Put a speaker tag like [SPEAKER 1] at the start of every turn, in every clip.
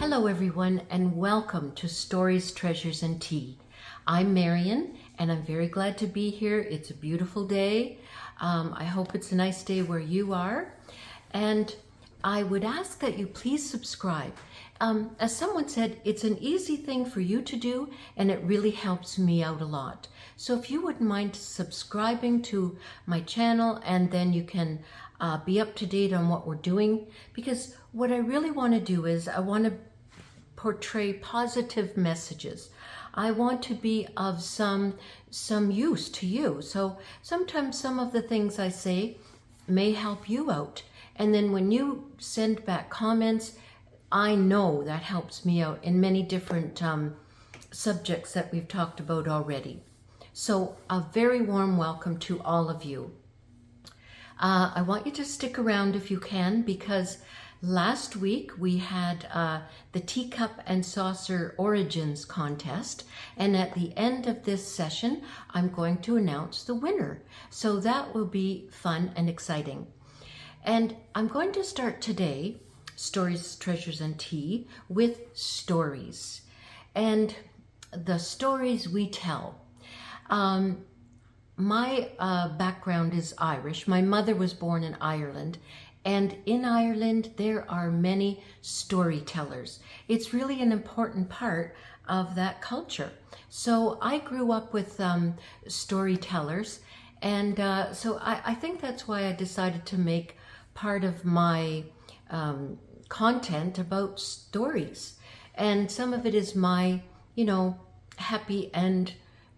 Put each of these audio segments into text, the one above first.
[SPEAKER 1] Hello everyone and welcome to Stories, Treasures, and Tea. I'm Marian and I'm very glad to be here. It's a beautiful day. I hope it's a nice day where you are. And I would ask that you please subscribe. As someone said, it's an easy thing for you to do and it really helps me out a lot. So if you wouldn't mind subscribing to my channel, and then you can be up to date on what we're doing, because what I really want to do is I want to portray positive messages. I want to be of some use to you. So sometimes some of the things I say may help you out. And then when you send back comments, I know that helps me out in many different subjects that we've talked about already. So a very warm welcome to all of you. I want you to stick around if you can, because last week we had the Teacup and Saucer Origins contest, and at the end of this session I'm going to announce the winner. So that will be fun and exciting. And I'm going to start today, Stories, Treasures, and Tea, with stories. And the stories we tell. My background is Irish. My mother was born in Ireland. And in Ireland, there are many storytellers. It's really an important part of that culture. So I grew up with storytellers. And so I think that's why I decided to make part of my content about stories. And some of it is my, happy and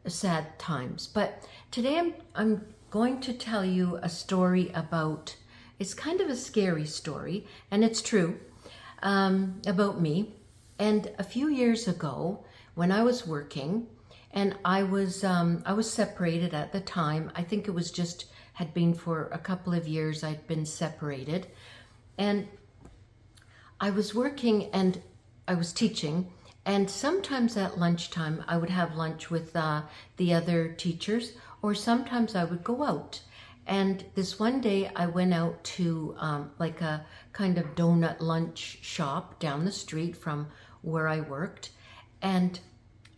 [SPEAKER 1] sad times. But today I'm going to tell you a story about, it's kind of a scary story, and it's true, about me. And a few years ago, when I was working, and I was separated at the time. I think it was had been for a couple of years I'd been separated. And I was working and I was teaching, and sometimes at lunchtime I would have lunch with the other teachers, or sometimes I would go out. And this one day I went out to like a kind of donut lunch shop down the street from where I worked. And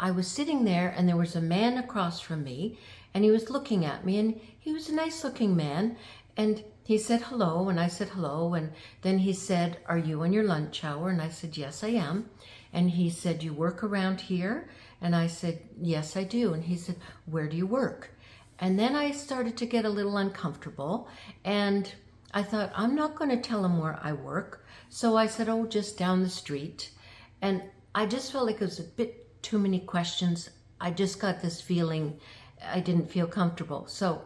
[SPEAKER 1] I was sitting there and there was a man across from me, and he was looking at me, and he was a nice looking man. And he said hello, and I said hello. And then he said, "Are you on your lunch hour?" And I said, "Yes, I am." And he said, "You work around here?" And I said, "Yes, I do." And he said, "Where do you work?" And then I started to get a little uncomfortable, and I thought, I'm not going to tell him where I work. So I said, "Oh, just down the street." And I just felt like it was a bit too many questions. I just got this feeling I didn't feel comfortable. So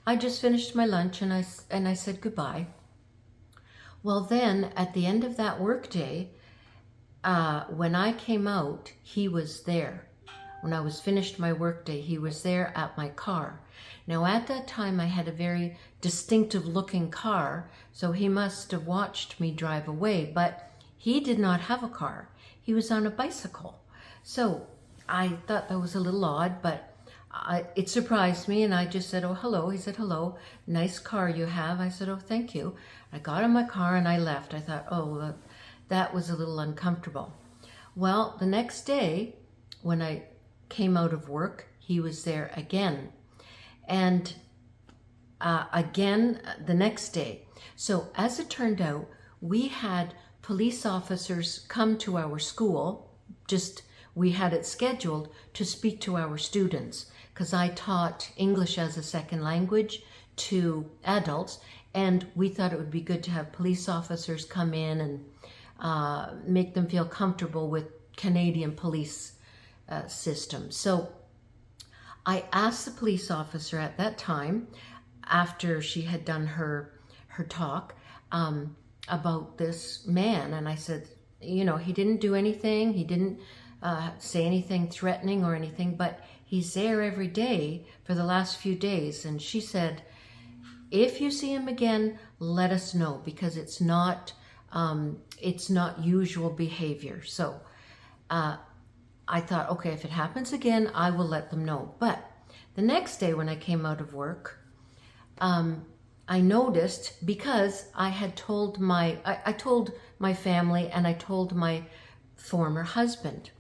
[SPEAKER 1] I just finished my lunch and I said goodbye. Well, then at the end of that work day, when I came out, he was there. When I was finished my work day, he was there at my car. Now at that time I had a very distinctive looking car, so he must have watched me drive away, but he did not have a car. He was on a bicycle. So I thought that was a little odd, but it surprised me, and I just said, "Oh, hello." He said, "Hello, nice car you have." I said, "Oh, thank you." I got in my car and I left. I thought, oh, that was a little uncomfortable. Well, the next day when I came out of work, he was there again. And again the next day. So as it turned out, we had police officers come to our school. We had it scheduled to speak to our students, because I taught English as a second language to adults, and we thought it would be good to have police officers come in and make them feel comfortable with Canadian police system. So I asked the police officer at that time, after she had done her talk, about this man, and I said, he didn't do anything, he didn't say anything threatening or anything, but he's there every day for the last few days. And she said, "If you see him again, let us know, because it's not usual behavior." So I thought, okay, if it happens again, I will let them know. But the next day when I came out of work, I noticed, because I had told I told my family and I told my former husband.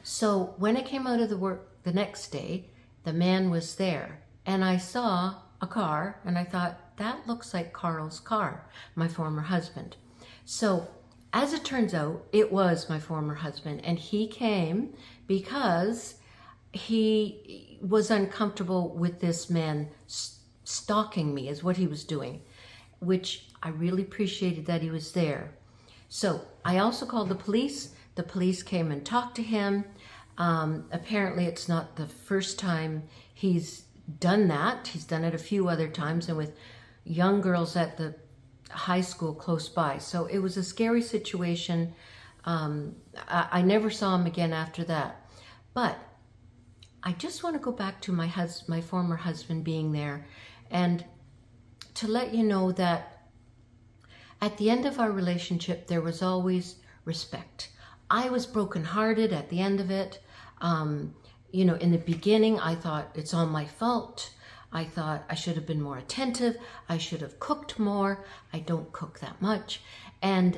[SPEAKER 1] So when I came out of the work the next day, the man was there, and I saw a car, and I thought, that looks like Carl's car, my former husband. So as it turns out, it was my former husband, and he came because he was uncomfortable with this man stalking me, is what he was doing, which I really appreciated that he was there. So I also called the police. The police came and talked to him. Apparently it's not the first time he's done that. He's done it a few other times, and with young girls at the high school close by. So it was a scary situation. I never saw him again after that. But I just want to go back to my former husband being there, and to let you know that at the end of our relationship, there was always respect. I was brokenhearted at the end of it. You know, in the beginning, I thought it's all my fault. I thought I should have been more attentive. I should have cooked more. I don't cook that much. And,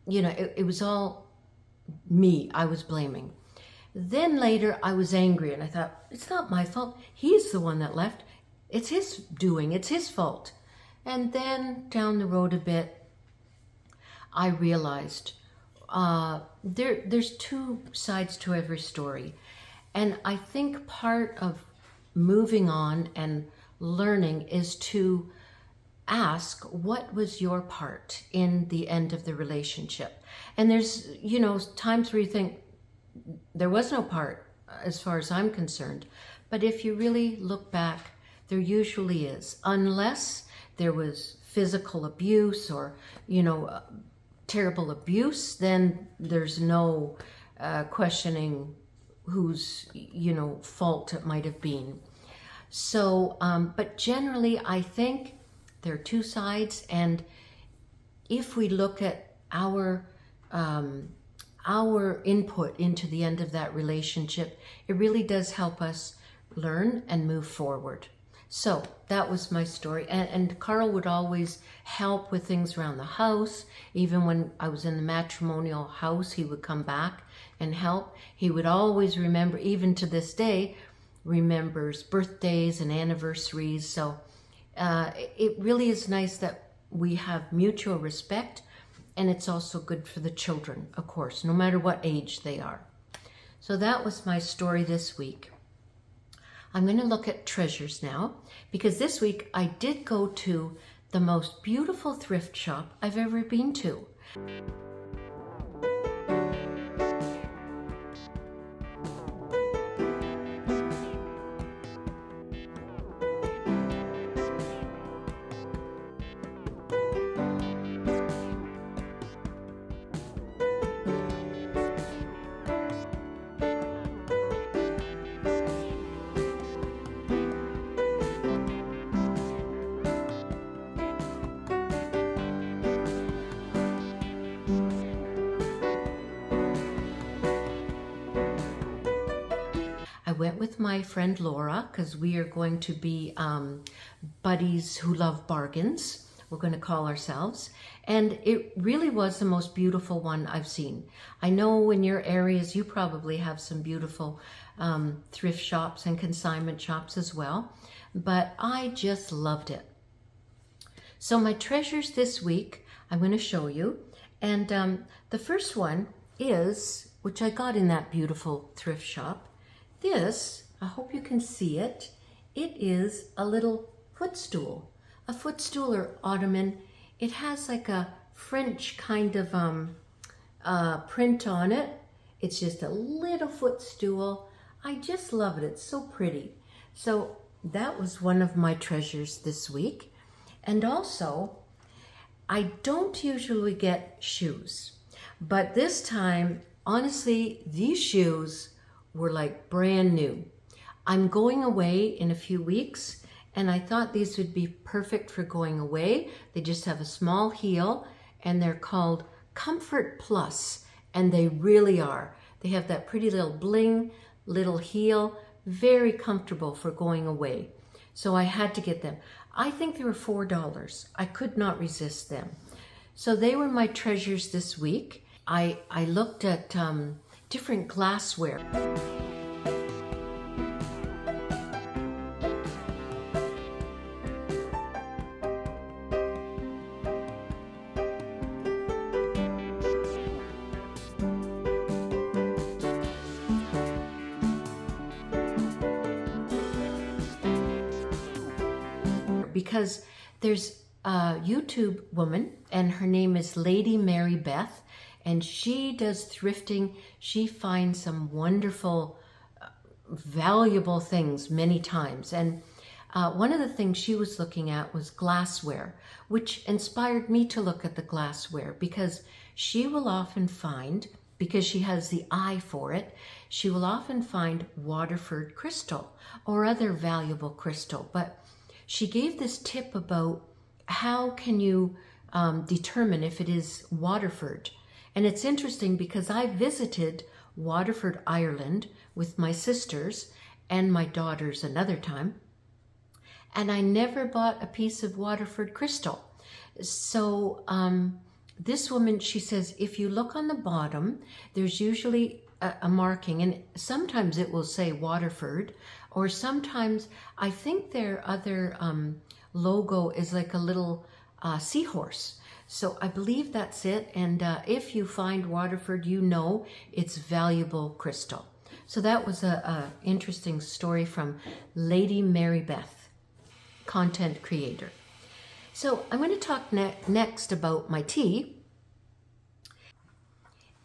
[SPEAKER 1] you know, it was all me I was blaming. Then later I was angry, and I thought, it's not my fault. He's the one that left. It's his doing. It's his fault. And then down the road a bit, I realized there's two sides to every story. And I think part of moving on and learning is to ask, what was your part in the end of the relationship? And there's, you know, times where you think there was no part as far as I'm concerned. But if you really look back, there usually is, unless there was physical abuse or, you know, terrible abuse, then there's no questioning whose, you know, fault it might have been. So, but generally, I think there are two sides, and if we look at our input into the end of that relationship, it really does help us learn and move forward. So that was my story. And Carl would always help with things around the house. Even when I was in the matrimonial house, he would come back and help. He would always remember, even to this day, remembers birthdays and anniversaries. So it really is nice that we have mutual respect, and it's also good for the children, of course, no matter what age they are. So that was my story this week. I'm going to look at treasures now, because this week I did go to the most beautiful thrift shop I've ever been to. I went with my friend Laura because we are going to be buddies who love bargains. We're going to call ourselves. And it really was the most beautiful one I've seen. I know in your areas you probably have some beautiful thrift shops and consignment shops as well. But I just loved it. So my treasures this week, I'm going to show you. And the first one is, which I got in that beautiful thrift shop. This, I hope you can see it. It is a little footstool. A footstool or ottoman. It has like a French kind of print on it. It's just a little footstool. I just love it. It's so pretty. So that was one of my treasures this week. And also, I don't usually get shoes. But this time, honestly, these shoes were like brand new. I'm going away in a few weeks, and I thought these would be perfect for going away. They just have a small heel, and they're called Comfort Plus, and they really are. They have that pretty little bling, little heel, very comfortable for going away. So I had to get them. I think they were $4. I could not resist them. So they were my treasures this week. I looked at different glassware. Because there's a YouTube woman and her name is Lady Mary Beth, and she does thrifting. She finds some wonderful, valuable things many times. And one of the things she was looking at was glassware, which inspired me to look at the glassware, because she will often find, because she has the eye for it, she will often find Waterford crystal or other valuable crystal. But she gave this tip about how can you determine if it is Waterford. And it's interesting because I visited Waterford, Ireland with my sisters and my daughters another time, and I never bought a piece of Waterford crystal. So this woman, she says, if you look on the bottom, there's usually a marking, and sometimes it will say Waterford, or sometimes I think their other logo is like a little seahorse. So I believe that's it. And if you find Waterford, you know it's valuable crystal. So that was a interesting story from Lady Mary Beth, content creator. So I'm going to talk next about my tea.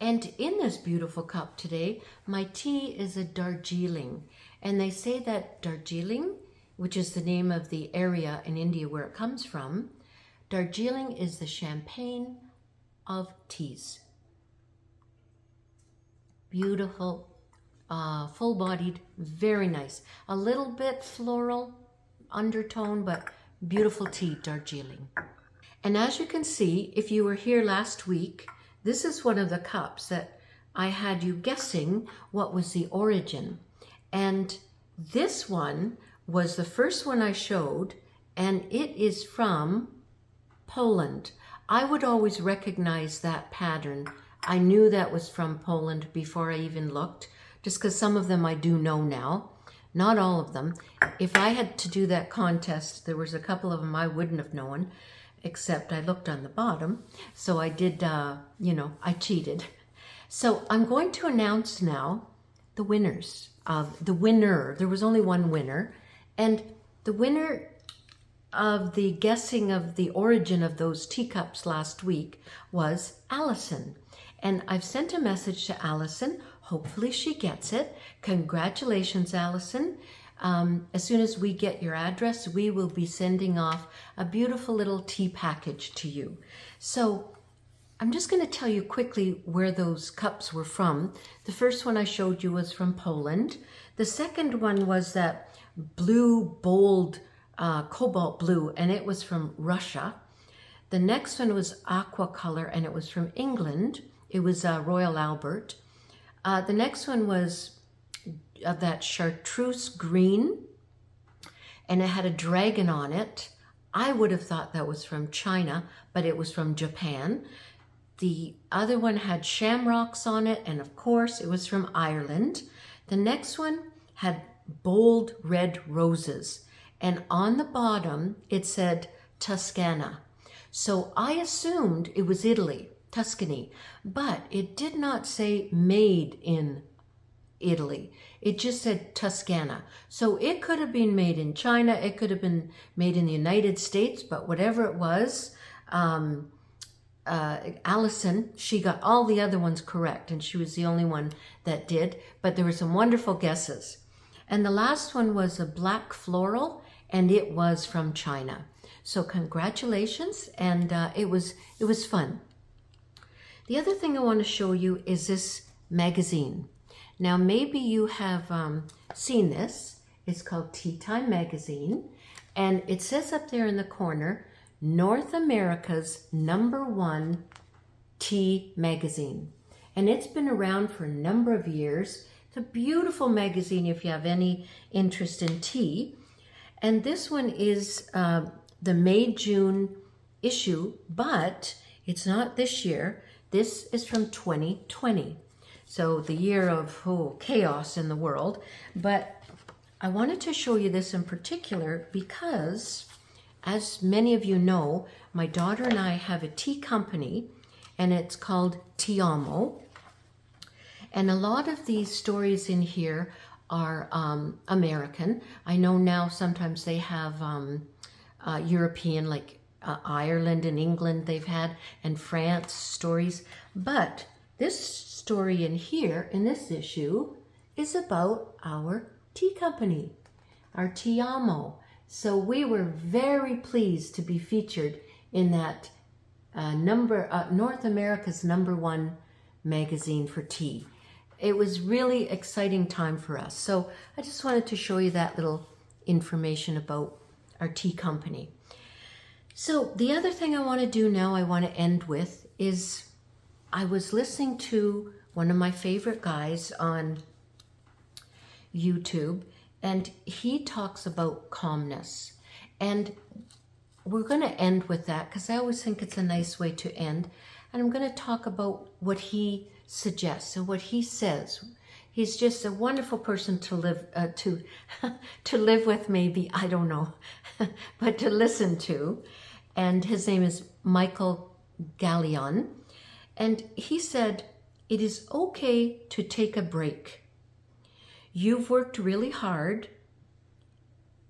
[SPEAKER 1] And in this beautiful cup today, my tea is a Darjeeling. And they say that Darjeeling, which is the name of the area in India where it comes from, Darjeeling is the champagne of teas. Beautiful, full-bodied, very nice. A little bit floral undertone, but beautiful tea, Darjeeling. And as you can see, if you were here last week, this is one of the cups that I had you guessing what was the origin. And this one was the first one I showed, and it is from Poland. I would always recognize that pattern. I knew that was from Poland before I even looked, just because some of them I do know now. Not all of them. If I had to do that contest, there was a couple of them I wouldn't have known, except I looked on the bottom. So I did, I cheated. So I'm going to announce now the winners of the winner. There was only one winner. And the winner of the guessing of the origin of those teacups last week was Allison. And I've sent a message to Allison. Hopefully she gets it. Congratulations, Allison. As soon as we get your address, we will be sending off a beautiful little tea package to you. So I'm just going to tell you quickly where those cups were from. The first one I showed you was from Poland. The second one was that blue, bold, cobalt blue, and it was from Russia. The next one was aqua color, and it was from England. It was Royal Albert. The next one was that chartreuse green, and it had a dragon on it. I would have thought that was from China, but it was from Japan. The other one had shamrocks on it, and of course it was from Ireland. The next one had bold red roses, and on the bottom it said Toscana. So I assumed it was Italy, Tuscany, but it did not say made in Italy. It just said Toscana. So it could have been made in China, it could have been made in the United States, but whatever it was, Allison, she got all the other ones correct, and she was the only one that did, but there were some wonderful guesses. And the last one was a black floral, and it was from China. So congratulations, and it was fun. The other thing I want to show you is this magazine. Now maybe you have seen this. It's called Tea Time Magazine, and it says up there in the corner, North America's #1 tea magazine. And it's been around for a number of years. It's a beautiful magazine if you have any interest in tea. And this one is the May-June issue, but it's not this year. This is from 2020. So the year of chaos in the world. But I wanted to show you this in particular because, as many of you know, my daughter and I have a tea company, and it's called Teacup. And a lot of these stories in here are American. I know now sometimes they have European, like Ireland and England they've had, and France stories. But this story in here, in this issue, is about our tea company, our Teacup. So we were very pleased to be featured in that North America's #1 magazine for tea. It was really exciting time for us. So I just wanted to show you that little information about our tea company. So the other thing I want to do now, I want to end with, is I was listening to one of my favorite guys on YouTube, and he talks about calmness. And we're going to end with that because I always think it's a nice way to end. And I'm going to talk about what he suggests and what he says. He's just a wonderful person to live to live with, maybe, I don't know, but to listen to. And his name is Michael Gallion. And he said, it is okay to take a break. You've worked really hard,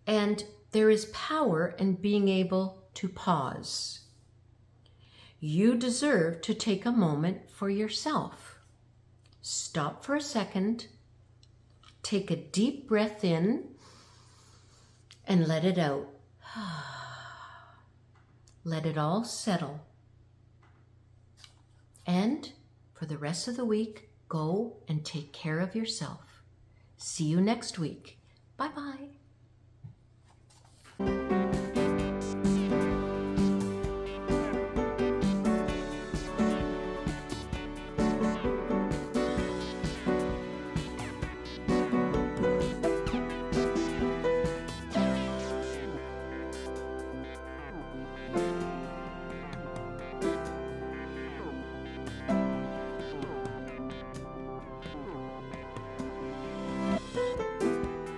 [SPEAKER 1] and there is power in being able to pause. You deserve to take a moment for yourself. Stop for a second, take a deep breath in, and let it out. Let it all settle. And for the rest of the week, go and take care of yourself. See you next week. Bye-bye.